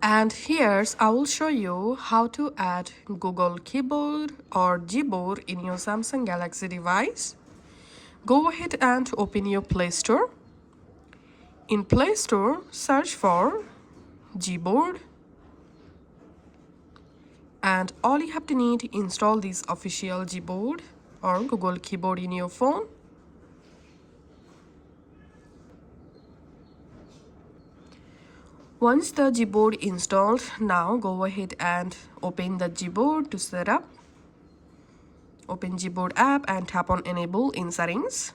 And here's I will show you how to add Google Keyboard or Gboard in your Samsung Galaxy device. Go ahead and open your Play Store. In Play Store, search for Gboard. And all you have to need to install this official Gboard or Google Keyboard in your phone. Once the Gboard installed, now go ahead and open the Gboard to set up. Open Gboard app and tap on Enable in Settings.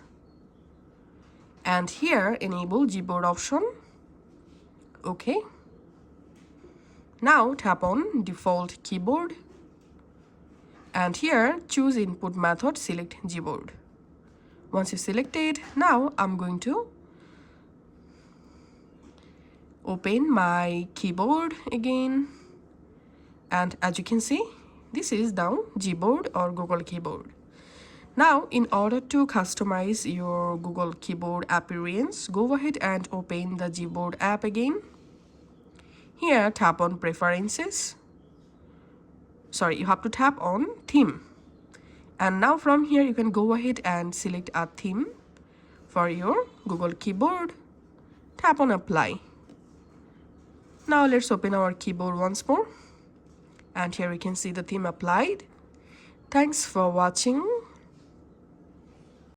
And here, enable Gboard option. Okay. Now tap on Default Keyboard. And here, choose Input Method, select Gboard. Once you select it, now I'm going to open my keyboard again. And as you can see, this is now Gboard or Google Keyboard. Now, in order to customize your Google Keyboard appearance, go ahead and open the Gboard app again. Here, tap on Preferences. Sorry, you have to tap on Theme. And now from here, you can go ahead and select a theme for your Google Keyboard. Tap on Apply. Now let's open our keyboard once more. And here you can see the theme applied. Thanks for watching.